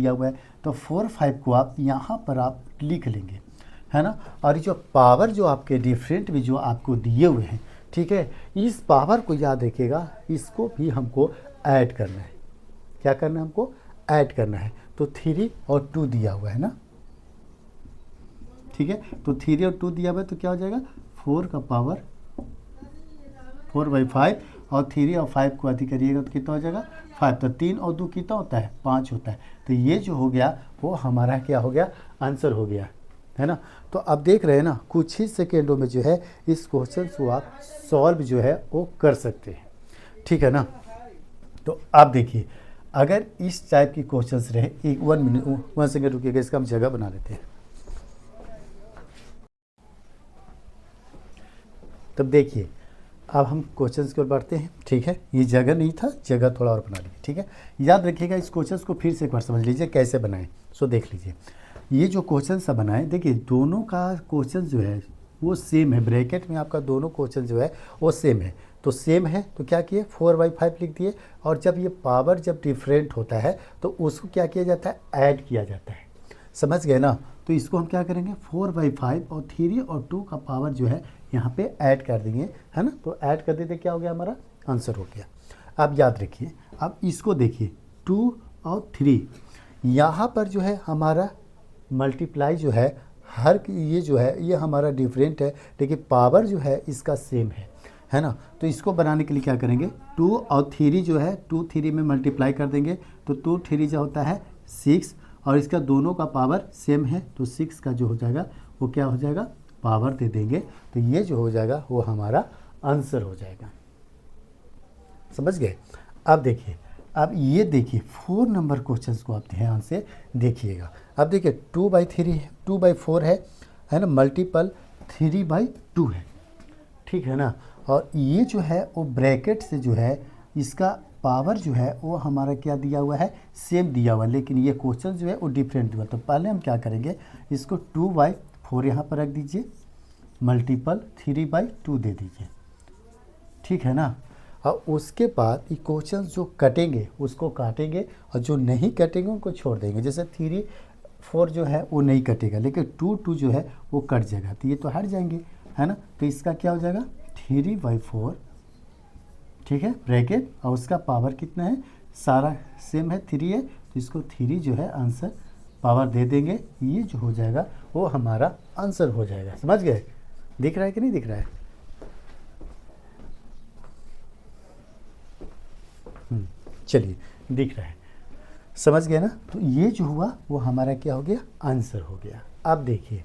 दिया हुआ है, तो 4 5 को आप यहाँ पर आप लिख लेंगे, है ना। और ये जो पावर जो आपके डिफरेंट भी जो आपको दिए हुए हैं, ठीक है, इस पावर को याद रखिएगा, इसको भी हमको ऐड करना है। क्या करना है हमको? ऐड करना है। तो 3 और 2 दिया हुआ है ना, ठीक है। तो 3 और 2 दिया हुआ है तो क्या हो जाएगा? 4 का पावर 4/5 और 3 और 5 को अधिक करिएगा तो कितना हो जाएगा? 5। तो 3 और 2 कितना होता है? 5 होता है। तो ये जो हो गया वो हमारा क्या हो गया? आंसर हो गया, है ना। तो अब देख रहे हैं ना, कुछ ही सेकेंडों में जो है इस क्वेश्चन को आप सॉल्व जो है वो कर सकते हैं, ठीक है ना। तो आप देखिए, अगर इस टाइप की क्वेश्चंस रहे, एक 1 मिनट 1 सेकेंड रुकिएगा, इसका हम जगह बना लेते हैं। तब देखिए, अब हम क्वेश्चंस की ओर बढ़ते हैं, ठीक है। ये जगह नहीं था, जगह थोड़ा और बना लीजिए, ठीक है। याद रखिएगा, इस क्वेश्चंस को फिर से एक बार समझ लीजिए कैसे बनाएं। सो देख लीजिए, ये जो क्वेश्चन सब बनाए, देखिए दोनों का क्वेश्चन जो है वो सेम है। ब्रैकेट में आपका दोनों क्वेश्चन जो है वो सेम है। तो सेम है तो क्या किए? 4/5 लिख दिए। और जब ये पावर जब डिफरेंट होता है तो उसको क्या किया जाता है? ऐड किया जाता है। समझ गए ना। तो इसको हम क्या करेंगे? 4/5 और 3 और 2 का पावर जो है यहाँ पे ऐड कर देंगे, है ना। तो ऐड कर देते क्या हो गया? हमारा आंसर हो गया। अब याद रखिए, अब इसको देखिए, 2 और 3 यहाँ पर जो है हमारा मल्टीप्लाई जो है, हर ये जो है ये हमारा डिफरेंट है, लेकिन पावर जो है इसका सेम है ना। तो इसको बनाने के लिए क्या करेंगे? 2 और 3 जो है 2 3 में मल्टीप्लाई कर देंगे तो 2 3 जो होता है 6, और इसका दोनों का पावर सेम है तो 6 का जो हो जाएगा वो क्या हो जाएगा? पावर दे देंगे। तो ये जो हो जाएगा वो हमारा आंसर हो जाएगा। समझ गए। अब देखिए, अब ये देखिए 4 नंबर क्वेश्चन को आप ध्यान से देखिएगा। अब देखिए 2/3 है, 2/4 है ना, मल्टीपल 3/2 है, ठीक है ना। और ये जो है वो ब्रैकेट से जो है इसका पावर जो है वो हमारा क्या दिया हुआ है? सेम दिया हुआ है, लेकिन ये क्वेश्चन जो है वो डिफरेंट दिया। तो पहले हम क्या करेंगे? इसको 2/4 यहाँ पर रख दीजिए, मल्टीपल 3/2 दे दीजिए, ठीक है ना। और उसके बाद ये क्वेश्चन जो कटेंगे उसको काटेंगे, और जो नहीं कटेंगे उनको छोड़ देंगे। जैसे 3 4 जो है वो नहीं कटेगा, लेकिन 2 2 जो है वो कट जाएगा, तो ये तो हट जाएंगे, है ना। तो इसका क्या हो जाएगा? 3/4, ठीक है, ब्रैकेट, और उसका पावर कितना है? सारा सेम है, 3 है, तो इसको 3 जो है आंसर पावर दे देंगे। ये जो हो जाएगा वो हमारा आंसर हो जाएगा। समझ गए? दिख रहा है कि नहीं दिख रहा है? चलिए, दिख रहा है, समझ गए ना। तो ये जो हुआ वो हमारा क्या हो गया? आंसर हो गया। अब देखिए,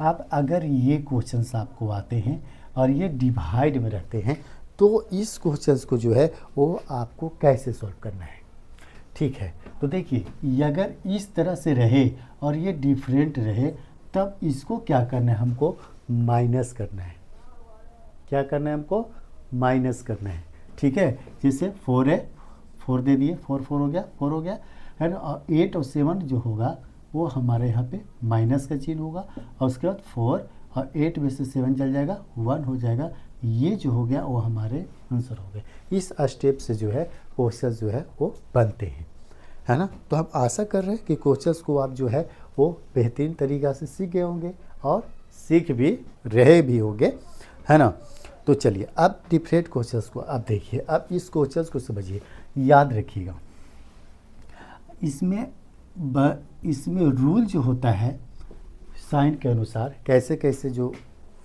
आप अगर ये क्वेश्चंस आपको आते हैं और ये डिवाइड में रहते हैं तो इस क्वेश्चंस को जो है वो आपको कैसे सॉल्व करना है, ठीक है। तो देखिए, ये अगर इस तरह से रहे और ये डिफरेंट रहे तब इसको क्या करना है? हमको माइनस करना है। क्या करना है? हमको माइनस करना है, ठीक है। जैसे 4 है, 4 दे दिए, 4 4 हो गया, 4 हो गया, है ना। और 8 और 7 जो होगा वो हमारे यहाँ पे माइनस का चिन्ह होगा, और उसके बाद 4 और 8 में से 7 चल जाएगा, 1 हो जाएगा। ये जो हो गया वो हमारे आंसर हो गए। इस स्टेप से जो है क्वेश्चन जो है वो बनते हैं, है ना। तो हम आशा कर रहे हैं कि क्वेश्चंस को आप जो है वो बेहतरीन तरीक़ा से सीख गए होंगे और सीख भी रहे भी होंगे, है ना। तो चलिए, अब डिफरेंट क्वेश्चंस को आप देखिए। अब इस क्वेश्चंस को समझिए, याद रखिएगा, इसमें रूल जो होता है साइन के अनुसार, कैसे कैसे जो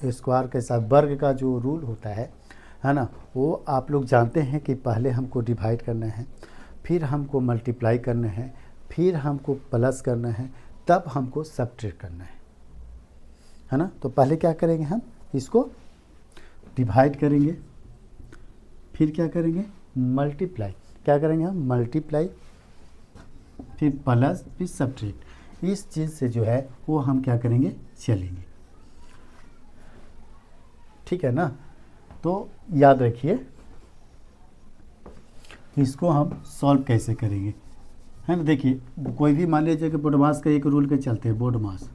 स्क्वायर के साथ वर्ग का जो रूल होता है ना, वो आप लोग जानते हैं कि पहले हमको डिवाइड करना है, फिर हमको मल्टीप्लाई करना है, फिर हमको प्लस करना है, तब हमको सब्ट्रैक्ट करना है ना। तो पहले क्या करेंगे? हम इसको डिवाइड करेंगे, फिर क्या करेंगे? मल्टीप्लाई। क्या करेंगे हम? मल्टीप्लाई, फिर प्लस, फिर सब्ट्रैक्ट। इस चीज़ से जो है वो हम क्या करेंगे? चलेंगे, ठीक है ना। तो याद रखिए, इसको हम सॉल्व कैसे करेंगे, है ना। देखिए, कोई भी मान लीजिए कि बोडमास का एक रूल के चलते हैं, बोडमास,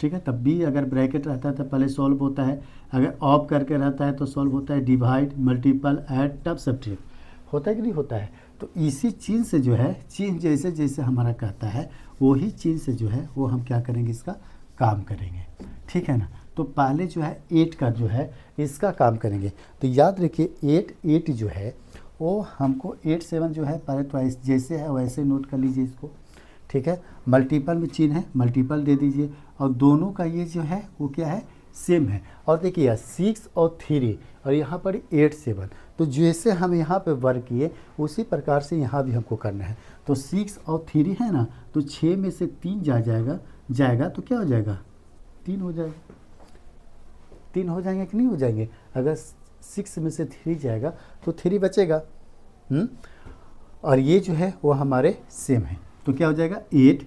ठीक है। तब भी अगर ब्रैकेट रहता है तो पहले सॉल्व होता है, अगर ऑफ करके रहता है तो सॉल्व होता है डिवाइड, मल्टीपल, ऐड, तब सब्ट्रैक्ट। होता है कि नहीं होता है? तो इसी चीज़ से जो है, चीज़ जैसे जैसे हमारा कहता है वही चीज़ से जो है वो हम क्या करेंगे, इसका काम करेंगे, ठीक है ना। तो पहले जो है 8 का जो है इसका काम करेंगे। तो याद रखिए 8 जो है वो हमको 8 7 जो है पहले तो जैसे है वैसे नोट कर लीजिए इसको, ठीक है। मल्टीपल में चिन्ह है, मल्टीपल दे दीजिए, और दोनों का ये जो है वो क्या है, सेम है। और देखिए 6 और 3 और यहाँ पर 8 7, तो जैसे हम यहाँ पे वर्क किए उसी प्रकार से यहाँ भी हमको करना है। तो 6 और 3 है ना, तो 6 में से 3 जाएगा तो क्या हो जाएगा, 3 हो जाएगा। 3 हो जाएंगे कि नहीं हो जाएंगे? अगर 6 में से 3 जाएगा तो 3 बचेगा। और ये जो है वो हमारे सेम है, तो क्या हो जाएगा 8,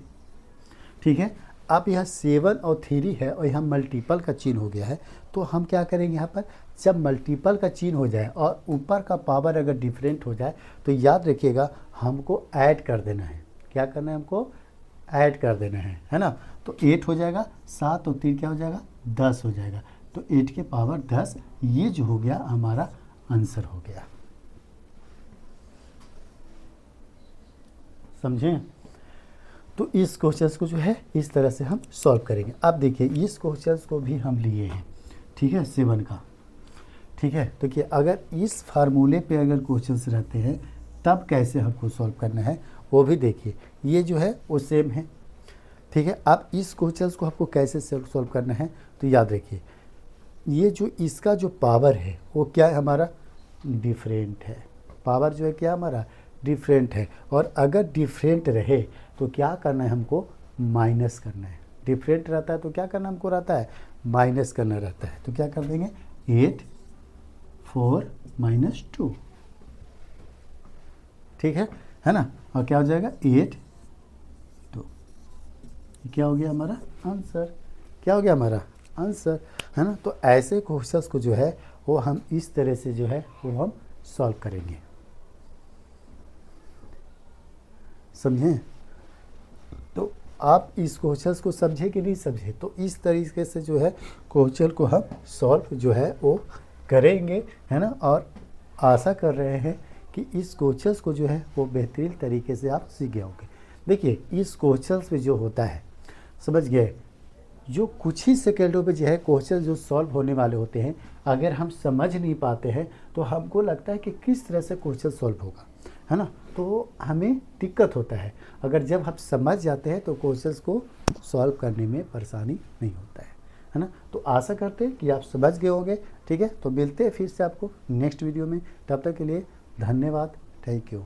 ठीक है। अब यह 7 और 3 है और यहाँ मल्टीपल का चिन्ह हो गया है, तो हम क्या करेंगे यहाँ पर, जब मल्टीपल का चिन्ह हो जाए और ऊपर का पावर अगर डिफरेंट हो जाए तो याद रखिएगा हमको ऐड कर देना है। क्या करना है, हमको ऐड कर देना है ना। तो 8 हो जाएगा, 7 और 3 क्या हो जाएगा, 10 हो जाएगा। तो 8 के पावर 10, ये जो हो गया हमारा आंसर हो गया। समझें? तो इस क्वेश्चन को जो है इस तरह से हम सॉल्व करेंगे। अब देखिए इस क्वेश्चन को भी हम लिए हैं, ठीक है, 7 का, ठीक है। तो कि अगर इस फार्मूले पे अगर क्वेश्चंस रहते हैं तब कैसे हमको सॉल्व करना है वो भी देखिए। ये जो है वो सेम है, ठीक है। अब इस क्वेश्चन को आपको कैसे सॉल्व करना है, तो याद रखिए ये जो इसका जो पावर है वो क्या है हमारा, डिफरेंट है। पावर जो है क्या हमारा, डिफरेंट है। और अगर डिफरेंट रहे तो क्या करना है, हमको माइनस करना है। डिफरेंट रहता है तो क्या करना हमको रहता है, माइनस करना रहता है। तो क्या कर देंगे, 8 4 -2, ठीक है ना। और क्या हो जाएगा 8 2, क्या हो गया हमारा आंसर, क्या हो गया हमारा आंसर, है ना। तो ऐसे क्वेश्चंस को जो है वो हम इस तरह से जो है वो हम सॉल्व करेंगे। समझें? तो आप इस क्वेश्चन को समझे कि नहीं समझे, तो इस तरीके से जो है क्वेश्चन को हम सॉल्व जो है वो करेंगे, है ना। और आशा कर रहे हैं कि इस क्वेश्चन को जो है वो बेहतरीन तरीके से आप सीख गए होंगे। देखिए इस क्वेश्चन में जो होता है, समझ गए, जो कुछ ही सेकेंडों में जो है क्वेश्चन जो सॉल्व होने वाले होते हैं, अगर हम समझ नहीं पाते हैं तो हमको लगता है कि किस तरह से क्वेश्चन सॉल्व होगा, है ना। तो हमें दिक्कत होता है। अगर जब हम समझ जाते हैं तो क्वेश्चंस को सॉल्व करने में परेशानी नहीं होता है ना। तो आशा करते हैं कि आप समझ गए होंगे, ठीक है। तो मिलते हैं फिर से आपको नेक्स्ट वीडियो में, तब तक के लिए धन्यवाद, थैंक यू।